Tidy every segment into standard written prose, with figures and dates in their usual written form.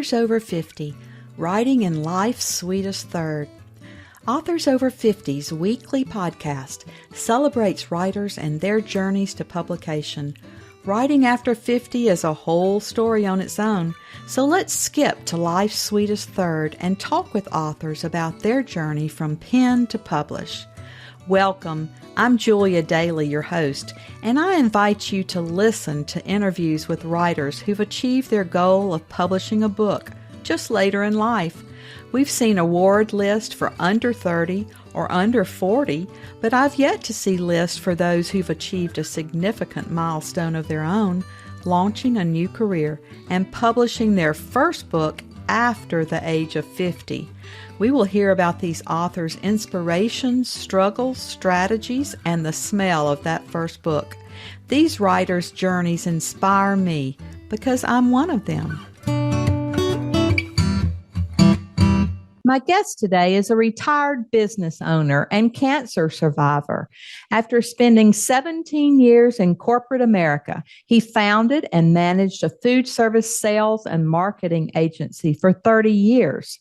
Authors Over 50, Writing in Life's Sweetest Third. Authors Over 50's weekly podcast celebrates writers and their journeys to publication. Writing after 50 is a whole story on its own, so let's skip to life's sweetest third and talk with authors about their journey from pen to publish. Welcome. I'm Julia Daly, your host, and I invite you to listen to interviews with writers who've achieved their goal of publishing a book just later in life. We've seen award lists for under 30 or under 40, but I've yet to see lists for those who've achieved a significant milestone of their own, launching a new career and publishing their first book after the age of 50. We will hear about these authors' inspirations, struggles, strategies, and the smell of that first book. These writers' journeys inspire me because I'm one of them. My guest today is a retired business owner and cancer survivor. After spending 17 years in corporate America, he founded and managed a food service sales and marketing agency for 30 years.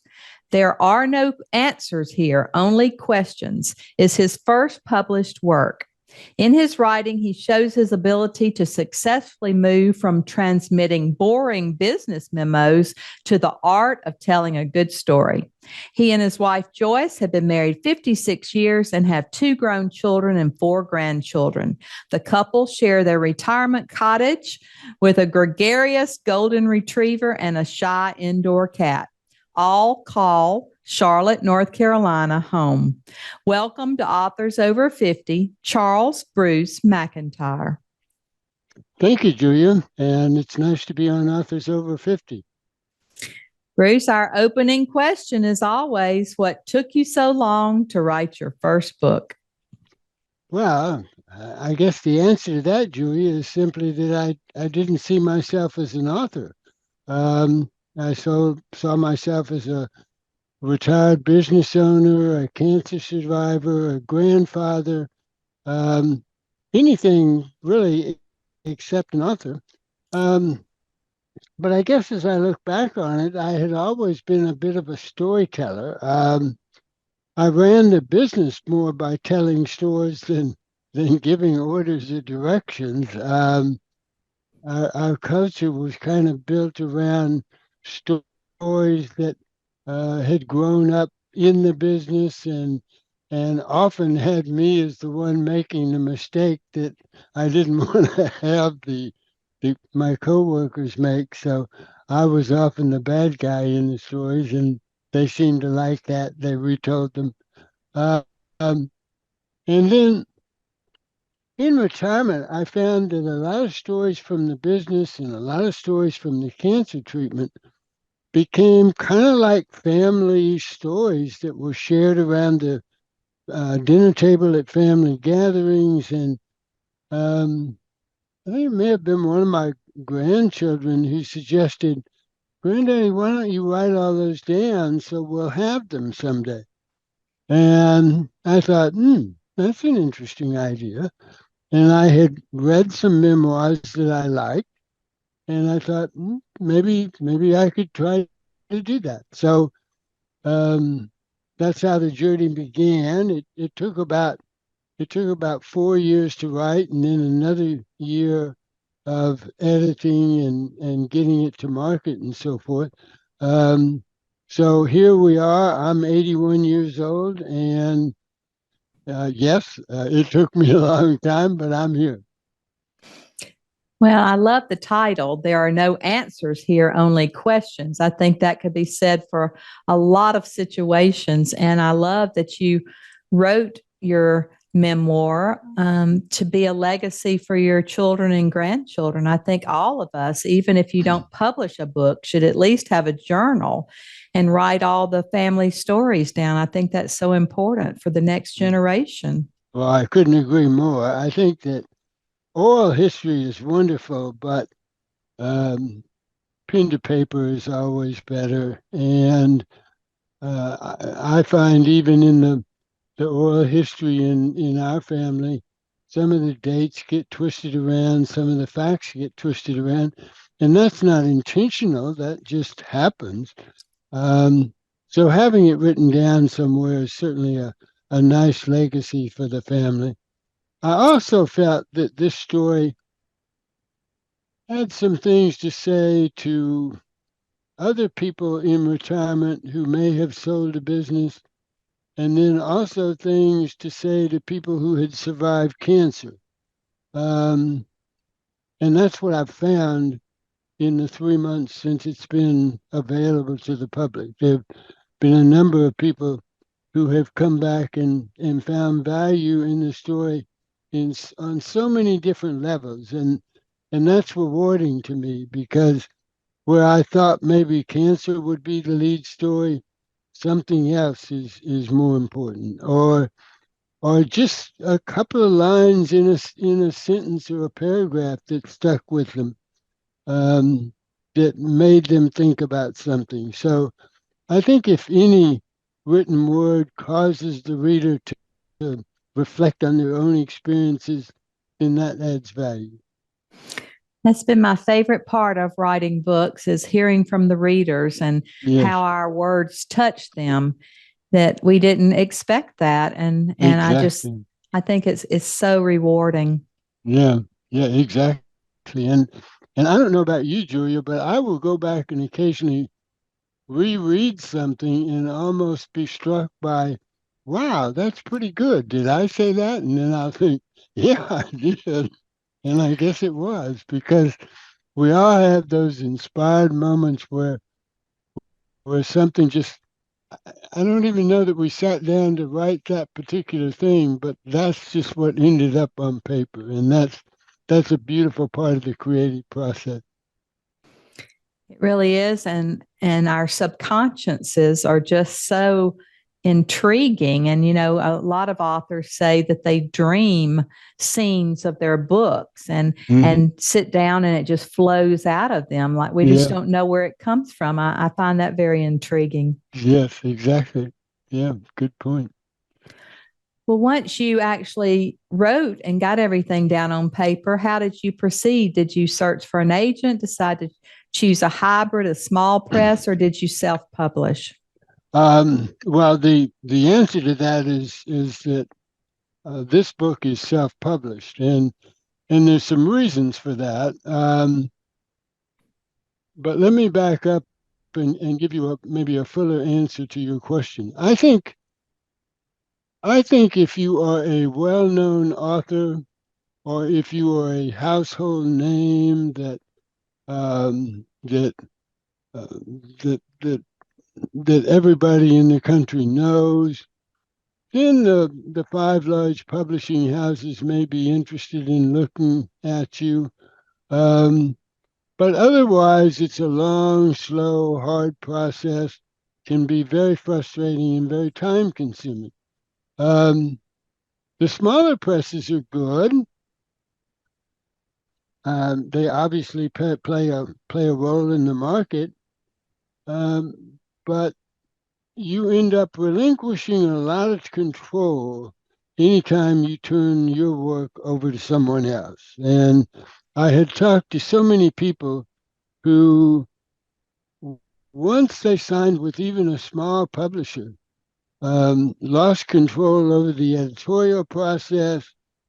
There are no answers here, only questions, is his first published work. In his writing, he shows his ability to successfully move from transmitting boring business memos to the art of telling a good story. He and his wife, Joyce, have been married 56 years and have 2 grown children and 4 grandchildren. The couple share their retirement cottage with a gregarious golden retriever and a shy indoor cat. All call Charlotte, North Carolina, home. Welcome to Authors Over 50, Charles Bruce McIntyre. Thank you, Julia, and it's nice to be on Authors Over 50. Bruce, our opening question is always, what took you so long to write your first book? Well, I guess the answer to that, Julia, is simply that I didn't see myself as an author. I saw myself as a retired business owner, a cancer survivor, a grandfather, anything really except an author. But I guess as I look back on it, I had always been a bit of a storyteller. I ran the business more by telling stories than giving orders or directions. Our culture was kind of built around stories that had grown up in the business and often had me as the one making the mistake that I didn't want to have my coworkers make. So I was often the bad guy in the stories, and they seemed to like that. They retold them. And then in retirement, I found that a lot of stories from the business and a lot of stories from the cancer treatment became kind of like family stories that were shared around the dinner table at family gatherings. And I think it may have been one of my grandchildren who suggested, "Granddaddy, why don't you write all those down so we'll have them someday?" And I thought, that's an interesting idea. And I had read some memoirs that I liked, and I thought, maybe I could try to do that. So that's how the journey began. It took about 4 years to write, and then another year of editing and getting it to market and so forth. So here we are. I'm 81 years old, and yes, it took me a long time, but I'm here. Well, I love the title. There are no answers here, only questions. I think that could be said for a lot of situations. And I love that you wrote your memoir to be a legacy for your children and grandchildren. I think all of us, even if you don't publish a book, should at least have a journal and write all the family stories down. I think that's so important for the next generation. Well, I couldn't agree more. I think that oral history is wonderful, but pen to paper is always better. And I find even in the oral history in our family, some of the dates get twisted around, some of the facts get twisted around, and that's not intentional. That just happens. Um, so having it written down somewhere is certainly a nice legacy for the family. I also felt that this story had some things to say to other people in retirement who may have sold a business, and then also things to say to people who had survived cancer. Um, and that's what I've found in the 3 months since it's been available to the public. There have been a number of people who have come back and found value in the story on so many different levels. And that's rewarding to me because where I thought maybe cancer would be the lead story, something else is more important, or just a couple of lines in a sentence or a paragraph that stuck with them, um, that made them think about something. So I think if any written word causes the reader to reflect on their own experiences, then that adds value. That's been my favorite part of writing books is hearing from the readers and how Yes, our words touch them that we didn't expect that. And exactly. I think it's so rewarding. Yeah, yeah, exactly. And I don't know about you, Julia, but I will go back and occasionally reread something and almost be struck by, wow, that's pretty good. Did I say that? And then I'll think, yeah, I did. And I guess it was because we all have those inspired moments where something just, I don't even know that we sat down to write that particular thing, but that's just what ended up on paper. And that's a beautiful part of the creative process. It really is. And our subconsciouses are just so intriguing. And, you know, a lot of authors say that they dream scenes of their books Hmm. and sit down and it just flows out of them. Like we just Yeah. don't know where it comes from. I find that very intriguing. Yes, exactly. Yeah, good point. Well, once you actually wrote and got everything down on paper, how did you proceed? Did you search for an agent, decide to choose a hybrid, a small press, or did you self publish? Well, the answer to that is that this book is self-published, and there's some reasons for that. But let me back up and give you maybe a fuller answer to your question. I think if you are a well-known author or if you are a household name um, that uh, that everybody in the country knows, then the five large publishing houses may be interested in looking at you. Um, but otherwise, it's a long, slow, hard process, can be very frustrating and very time consuming. Um, the smaller presses are good. They obviously play a role in the market, but you end up relinquishing a lot of control anytime you turn your work over to someone else. And I had talked to so many people who, once they signed with even a small publisher, lost control over the editorial process,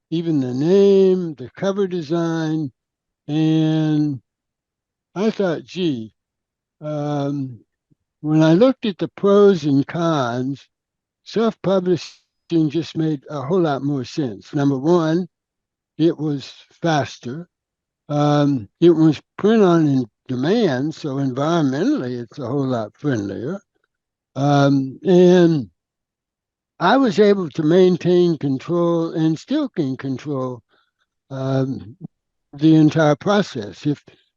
even the name, the cover design. And I thought, gee, um, when I looked at the pros and cons, self publishing just made a whole lot more sense. Number one, it was faster. It was print on in demand, so environmentally, it's a whole lot friendlier. And I was able to maintain control and still can control um, the entire process.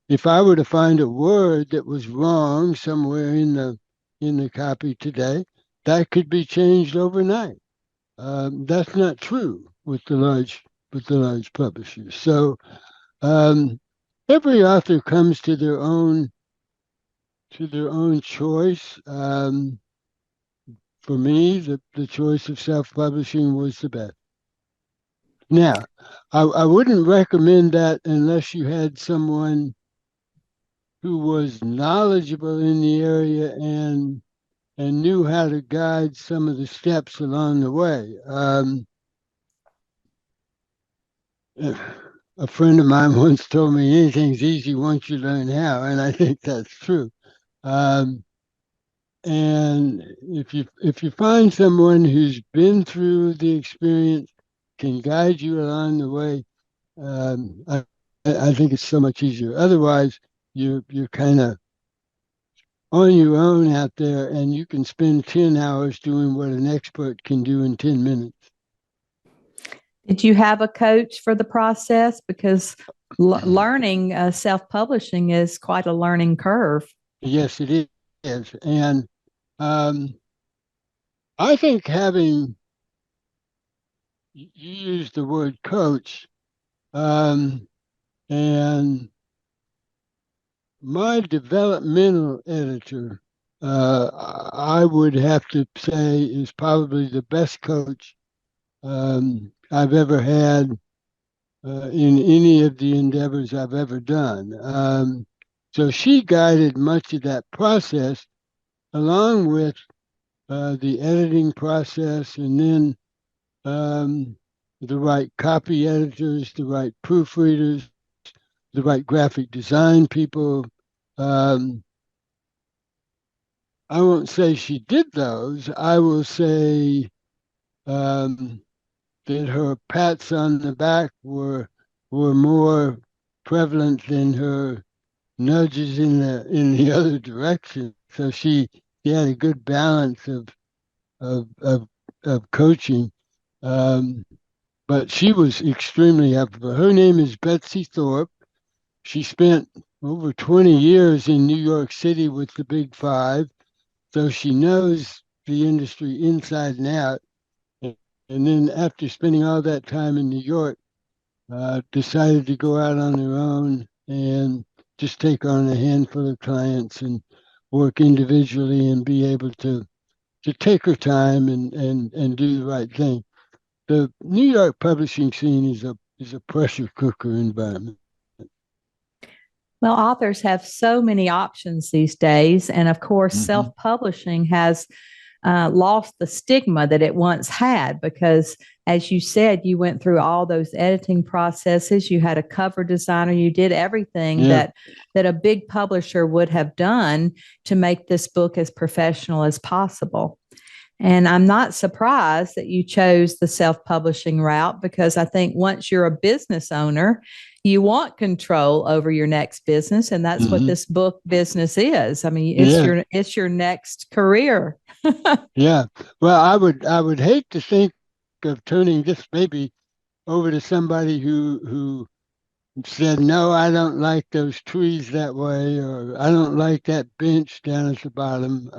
If I were to find a word that was wrong somewhere in the copy today, that could be changed overnight. That's not true with the large publishers. So um, every author comes to their own choice. For me, the choice of self publishing was the best. Now, I wouldn't recommend that unless you had someone who was knowledgeable in the area and knew how to guide some of the steps along the way. A friend of mine once told me anything's easy once you learn how, and I think that's true. Um, and if you find someone who's been through the experience, can guide you along the way, um, I, I think it's so much easier. Otherwise, you're kind of on your own out there, and you can spend 10 hours doing what an expert can do in 10 minutes. Did you have a coach for the process? Because learning self-publishing is quite a learning curve. Yes, it is. And um, I think having, you used the word coach, um, and my developmental editor, I would have to say, is probably the best coach I've ever had in any of the endeavors I've ever done. So she guided much of that process along with the editing process, and then the right copy editors, the right proofreaders, the right graphic design people. Um, I won't say she did those. I will say um, that her pats on the back were more prevalent than her nudges in the other direction. So she had a good balance of of, of coaching. Um, but she was extremely helpful. Her name is Betsy Thorpe. She spent over 20 years in New York City with the Big Five, so she knows the industry inside and out. And then after spending all that time in New York, decided to go out on her own and just take on a handful of clients and work individually and be able to take her time and do the right thing. The New York publishing scene is a pressure cooker environment. Well, authors have so many options these days. And of course, Mm-hmm. self publishing has lost the stigma that it once had because, as you said, you went through all those editing processes. You had a cover designer. You did everything Yeah. that a big publisher would have done to make this book as professional as possible. And I'm not surprised that you chose the self publishing route because I think once you're a business owner, you want control over your next business. And that's what Mm-hmm. this book business is. I mean, Yeah. it's your next career. Yeah. Well, I would hate to think of turning this maybe over to somebody who said, no, I don't like those trees that way, or I don't like that bench down at the bottom.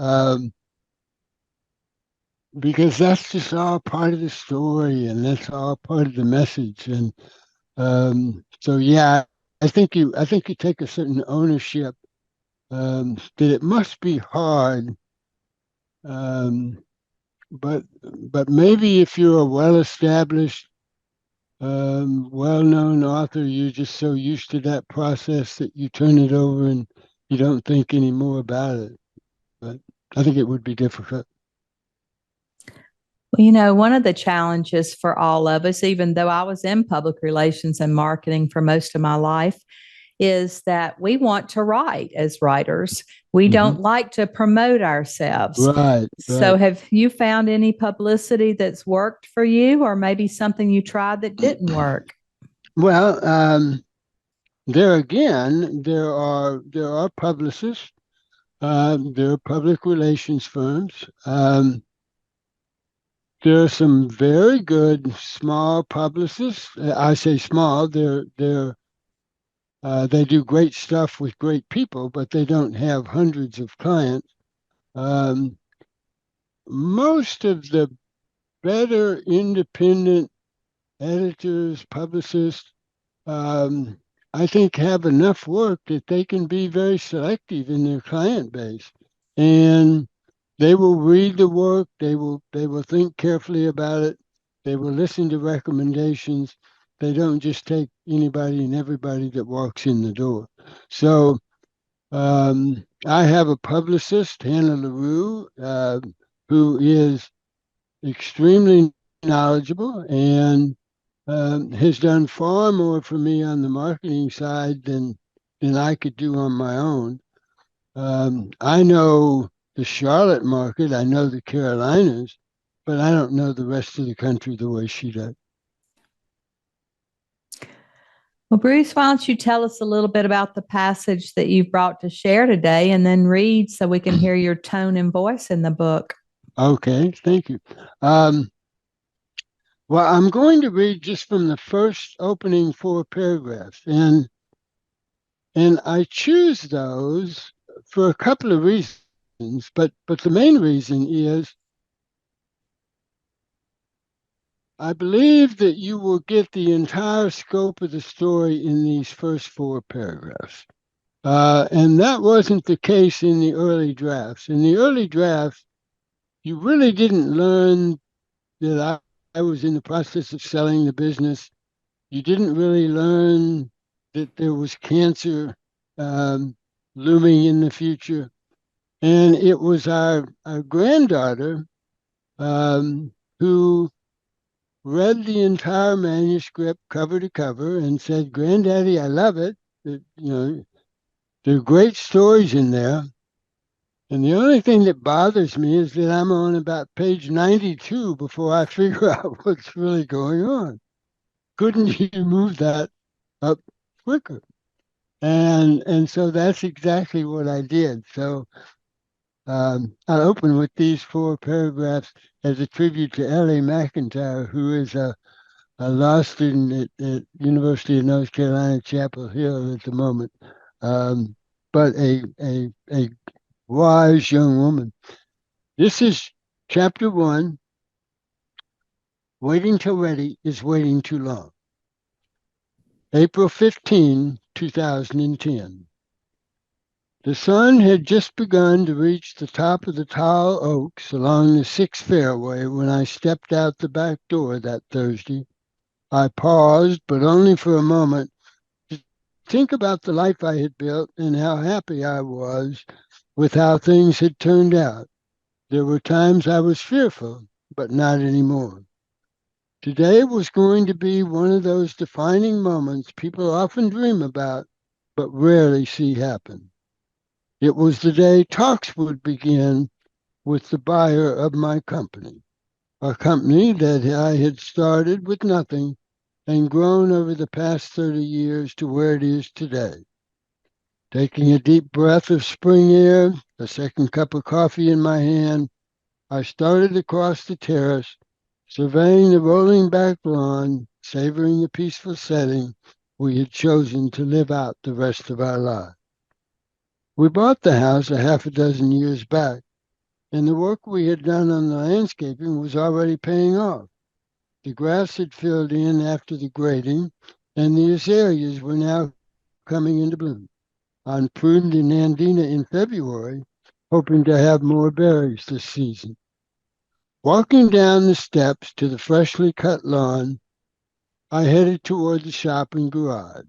Because that's just all part of the story and that's all part of the message. And so, yeah, I think you take a certain ownership that it must be hard, um, but but maybe if you're a well-established, well-known author, you're just so used to that process that you turn it over and you don't think any more about it. But I think it would be difficult. Well, you know, one of the challenges for all of us, even though I was in public relations and marketing for most of my life, is that we want to write as writers. We Hmm. don't like to promote ourselves. Right, So, right. have you found any publicity that's worked for you, or maybe something you tried that didn't work? Well, there again, there are publicists, there are public relations firms. There are some very good small publicists. I say small. They do great stuff with great people, but they don't have hundreds of clients. Um, Most of the better independent editors, publicists, um, I think have enough work that they can be very selective in their client base. And they will read the work, they will think carefully about it, They will listen to recommendations. They don't just take anybody and everybody that walks in the door. So I have a publicist, Hannah LaRue, who is extremely knowledgeable and has done far more for me on the marketing side than I could do on my own. I know the Charlotte market, I know the Carolinas, but I don't know the rest of the country the way she does. Well, Bruce, why don't you tell us a little bit about the passage that you've brought to share today and then read so we can hear your tone and voice in the book? Okay, thank you. Well, I'm going to read just from the first opening 4 paragraphs, and I choose those for a couple of reasons, but the main reason is I believe that you will get the entire scope of the story in these first 4 paragraphs. And that wasn't the case in the early drafts. In the early drafts, you really didn't learn that I was in the process of selling the business. You didn't really learn that there was cancer um, looming in the future. And it was our granddaughter who read the entire manuscript cover to cover and said, "Granddaddy, I love it. There are great stories in there. And the only thing that bothers me is that I'm on about page 92 before I figure out what's really going on. Couldn't you move that up quicker?" And so that's exactly what I did. So I'll open with these 4 paragraphs as a tribute to Ellie McIntyre, who is a law student at University of North Carolina, Chapel Hill at the moment, but a wise young woman. This is chapter 1. Waiting till ready is waiting too long. April 15, 2010. The sun had just begun to reach the top of the tall oaks along the 6th fairway when I stepped out the back door that Thursday. I paused, but only for a moment, to think about the life I had built and how happy I was with how things had turned out. There were times I was fearful, but not anymore. Today was going to be one of those defining moments people often dream about, but rarely see happen. It was the day talks would begin with the buyer of my company, a company that I had started with nothing and grown over the past 30 years to where it is today. Taking a deep breath of spring air, a second cup of coffee in my hand, I started across the terrace, surveying the rolling back lawn, savoring the peaceful setting we had chosen to live out the rest of our lives. We bought the house a half a dozen years back, and the work we had done on the landscaping was already paying off. The grass had filled in after the grading, and the azaleas were now coming into bloom. I pruned the Nandina in February, hoping to have more berries this season. Walking down the steps to the freshly cut lawn, I headed toward the shop and garage.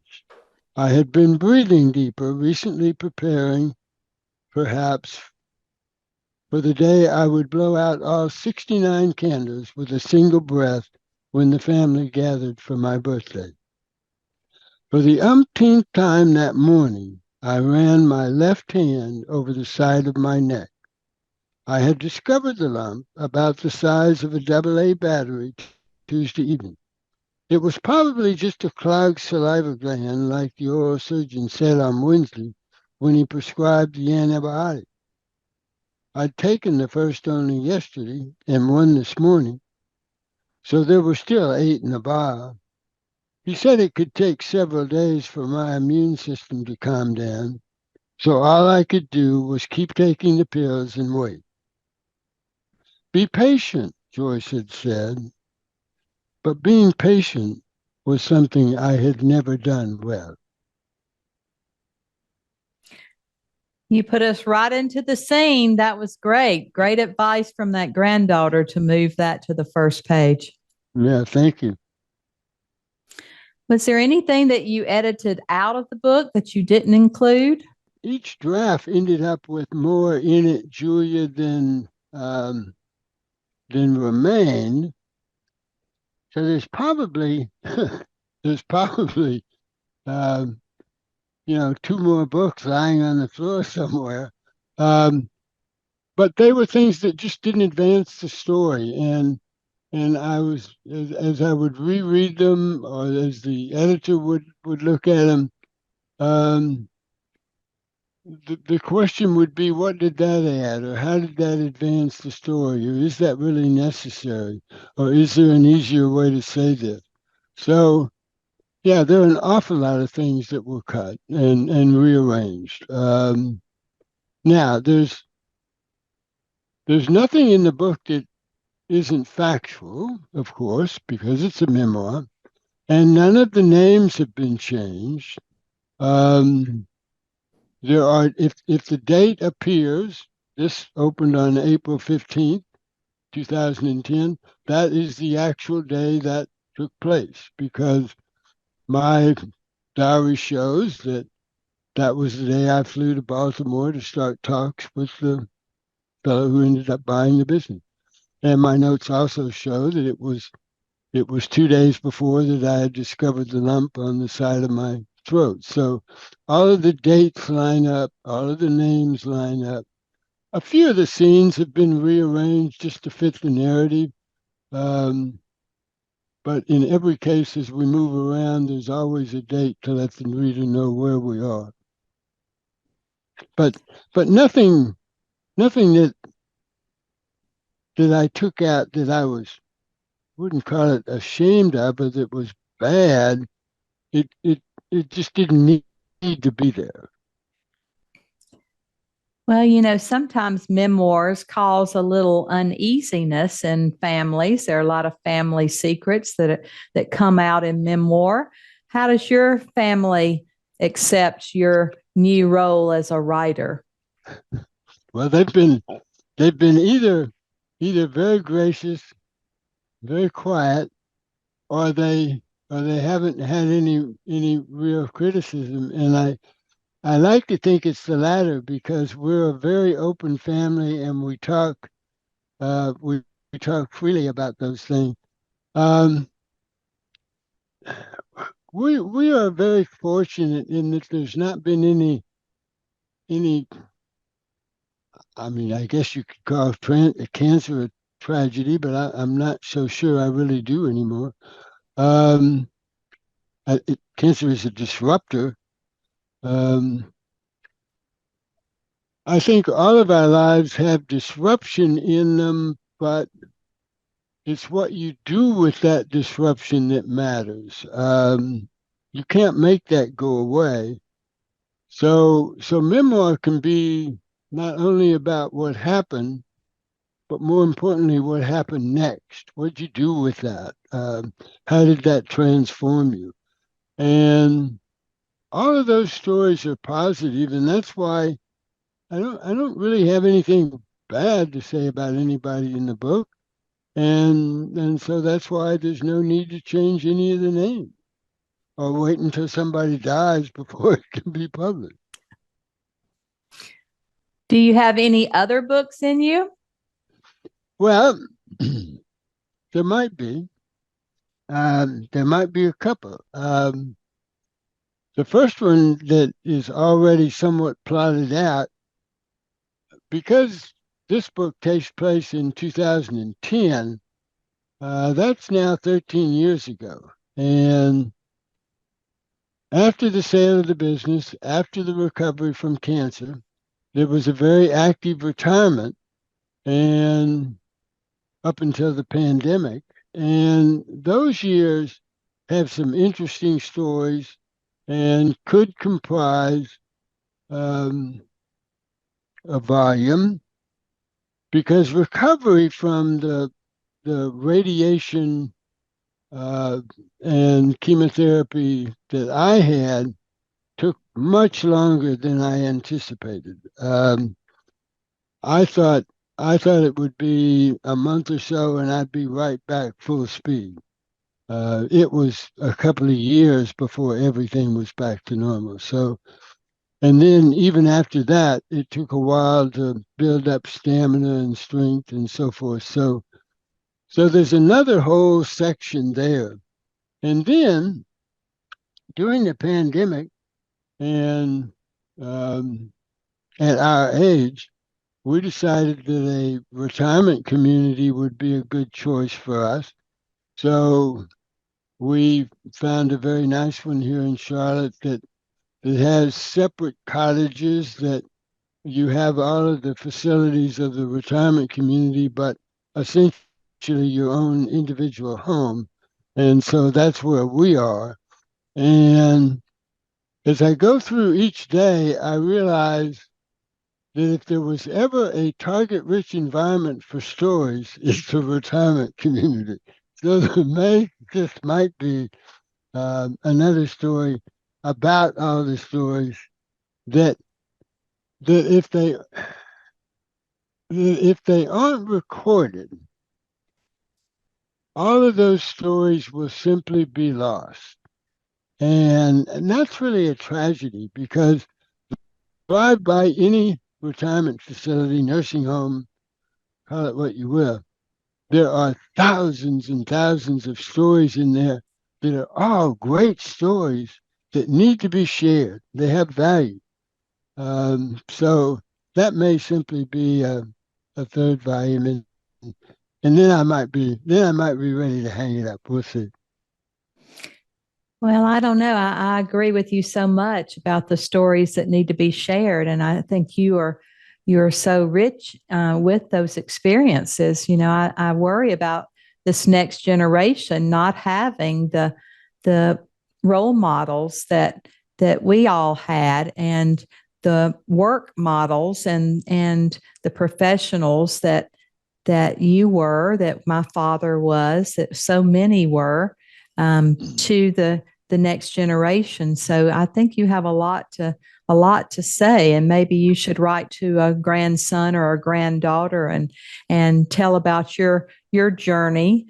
I had been breathing deeper, recently preparing, perhaps, for the day I would blow out all 69 candles with a single breath when the family gathered for my birthday. For the umpteenth time that morning, I ran my left hand over the side of my neck. I had discovered the lump about the size of a AA battery Tuesday evening. It was probably just a clogged saliva gland, like the oral surgeon said on Wednesday when he prescribed the antibiotic. I'd taken the first only yesterday and one this morning, so there were still 8 in the vial. He said it could take several days for my immune system to calm down, so all I could do was keep taking the pills and wait. Be patient, Joyce had said, but being patient was something I had never done well. You put us right into the scene. That was great. Great advice from that granddaughter to move that to the first page. Yeah, thank you. Was there anything that you edited out of the book that you didn't include? Each draft ended up with more in it, Julia, than remained. So there's probably um, two more books lying on the floor somewhere. Um, but they were things that just didn't advance the story, and I was as I would reread them, or as the editor would look at them. Um, the question would be, what did that add, or how did that advance the story, or is that really necessary, or is there an easier way to say this? So, yeah, there are an awful lot of things that were cut and rearranged. Now, there's nothing in the book that isn't factual, of course, because it's a memoir, and none of the names have been changed. Um, there are, if the date appears, this opened on April 15th, 2010. That is the actual day that took place because my diary shows that that was the day I flew to Baltimore to start talks with the fellow who ended up buying the business. And my notes also show that it was 2 days before that I had discovered the lump on the side of my throat. So all of the dates line up, all of the names line up. A few of the scenes have been rearranged just to fit the narrative. Um, but in every case, as we move around, there's always a date to let the reader know where we are. But but nothing that I took out that I wouldn't call it ashamed of, but that was bad. It just didn't need to be there. Well, sometimes memoirs cause a little uneasiness in families. There are a lot of family secrets that come out in memoir. How does your family accept your new role as a writer? Well, they've been either very gracious, very quiet, or they haven't had any real criticism. And I like to think it's the latter because we're a very open family and we talk freely about those things. Um, we are very fortunate in that there's not been any. I mean, I guess you could call cancer a tragedy, but I'm not so sure I really do anymore. Um, Cancer is a disruptor. Um, I think all of our lives have disruption in them, but it's what you do with that disruption that matters. You can't make that go away. So memoir can be not only about what happened, but more importantly, what happened next. What'd you do with that? How did that transform you? And all of those stories are positive, and that's why I don't really have anything bad to say about anybody in the book. And so that's why there's no need to change any of the names or wait until somebody dies before it can be published. Do you have any other books in you? Well, there might be. There might be a couple. The first one that is already somewhat plotted out, because this book takes place in 2010, that's now 13 years ago. And after the sale of the business, after the recovery from cancer, there was a very active retirement and up until the pandemic. And those years have some interesting stories and could comprise um, a volume because recovery from the radiation uh, and chemotherapy that I had took much longer than I anticipated. I thought I thought it would be a month or so and I'd be right back full speed. It was a couple of years before everything was back to normal. So, and then even after that, it took a while to build up stamina and strength and so forth. So there's another whole section there. And then during the pandemic and um, at our age, we decided that a retirement community would be a good choice for us. So we found a very nice one here in Charlotte that it has separate cottages that you have all of the facilities of the retirement community, but essentially your own individual home. And so that's where we are. And as I go through each day, I realize that if there was ever a target rich environment for stories, it's the retirement community. So this might be another story about all the stories that that if they aren't recorded, all of those stories will simply be lost. And that's really a tragedy because drive by any retirement facility, nursing home, call it what you will, there are thousands and thousands of stories in there that are all great stories that need to be shared. They have value. So that may simply be a third volume, and then I might be ready to hang it up. We'll see. Well, I don't know. I agree with you so much about the stories that need to be shared, and I think you are so rich with those experiences. I worry about this next generation not having the role models that we all had, and the work models and the professionals that you were, that my father was, that so many were, to the next generation. So I think you have a lot to say, and maybe you should write to a grandson or a granddaughter and tell about your journey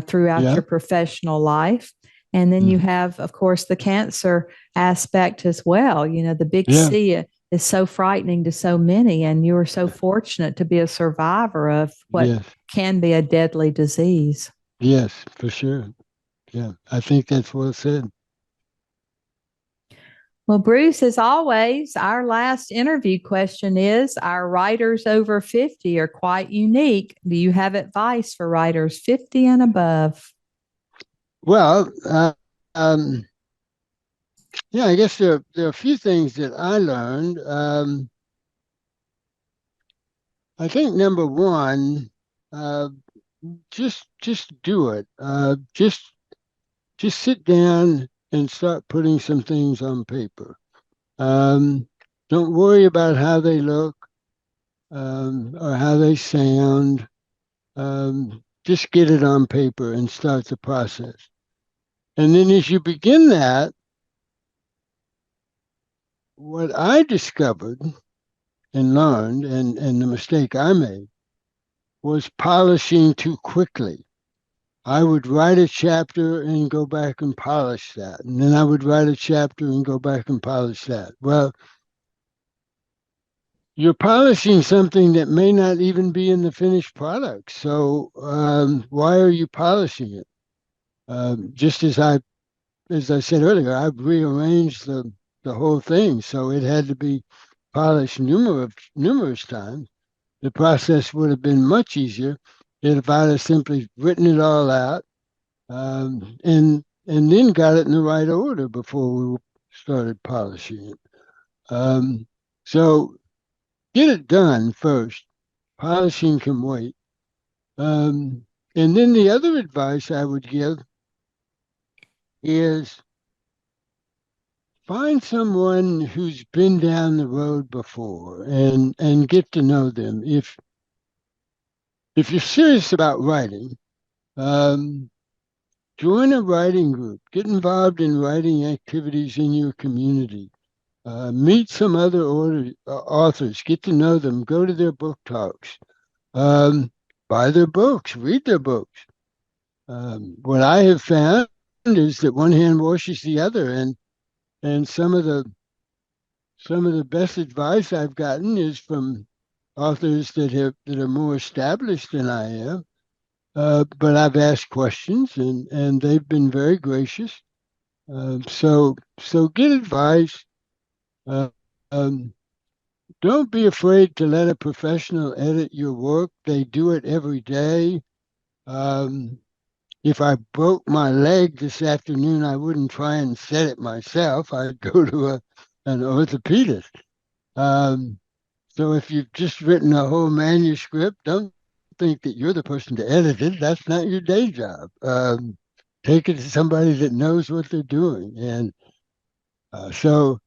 throughout Yeah, your professional life. And then you mm, have, of course, the cancer aspect as well. The big yeah, C is so frightening to so many, and you are so fortunate to be a survivor of what yes, can be a deadly disease. yes, for sure. Yeah, I think that's well said. Well, Bruce, as always, our last interview question is: our writers over 50 are quite unique. Do you have advice for writers 50 and above? Well, yeah, I guess there are a few things that I learned. I think number one, uh, just do it. Just sit down and start putting some things on paper. Um, don't worry about how they look or how they sound. Just get it on paper and start the process. And then as you begin that, what I discovered and learned, and the mistake I made, was polishing too quickly. I would write a chapter and go back and polish that. And then I would write a chapter and go back and polish that. Well, you're polishing something that may not even be in the finished product. So why are you polishing it? Just as I said earlier, I've rearranged the whole thing, so it had to be polished numerous times. The process would have been much easier if I'd have simply written it all out and then got it in the right order before we started polishing it. Um, so get it done first. Polishing can wait. Um, and then the other advice I would give is find someone who's been down the road before and get to know them. If you're serious about writing, um, join a writing group. Get involved in writing activities in your community. Meet some other authors. Get to know them. Go to their book talks. buy their books, read their books. What I have found is that one hand washes the other, and some of the best advice I've gotten is from authors that are more established than I am. But I've asked questions, and they've been very gracious. So get advice. Uh, um, don't be afraid to let a professional edit your work. They do it every day. Um, if I broke my leg this afternoon, I wouldn't try and set it myself. I'd go to an orthopedist. Um, so if you've just written a whole manuscript, don't think that you're the person to edit it. That's not your day job. Take it to somebody that knows what they're doing. And so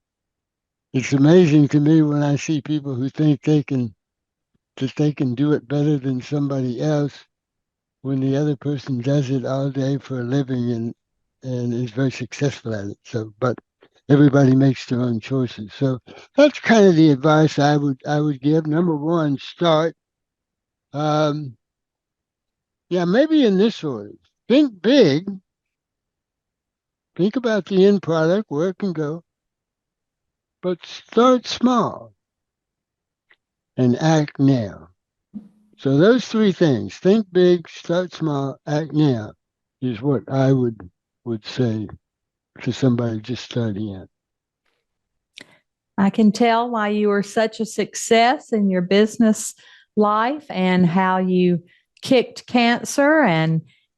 it's amazing to me when I see people who think they can do it better than somebody else when the other person does it all day for a living and is very successful at it. So, but everybody makes their own choices. So that's kind of the advice I would give. Number one, start. Um, yeah, maybe in this order. Think big. Think about the end product, where it can go, but start small and act now. So those three things, think big, start small, act now, is what I would say to somebody just starting out. I can tell why you were such a success in your business life and how you kicked cancer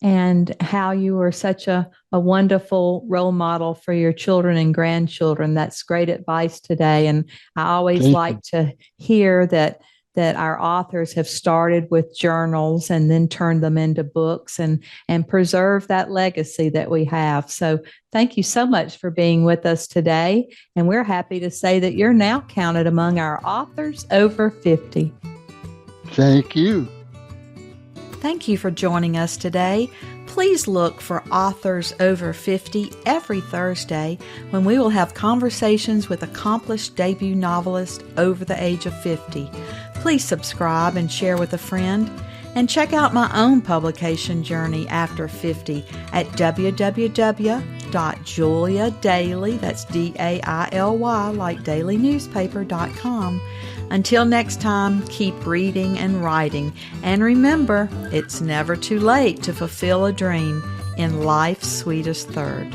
and how you were such a wonderful role model for your children and grandchildren. That's great advice today. And I always Thank you. like to hear that our authors have started with journals and then turned them into books and preserve that legacy that we have. So thank you so much for being with us today. And we're happy to say that you're now counted among our authors over 50. Thank you. Thank you for joining us today. Please look for Authors Over 50 every Thursday when we will have conversations with accomplished debut novelists over the age of 50. Please subscribe and share with a friend. And check out my own publication journey after 50 at www.juliadaily, that's D-A-I-L-Y, like dailynewspaper.com. Until next time, keep reading and writing. And remember, it's never too late to fulfill a dream in life's sweetest third.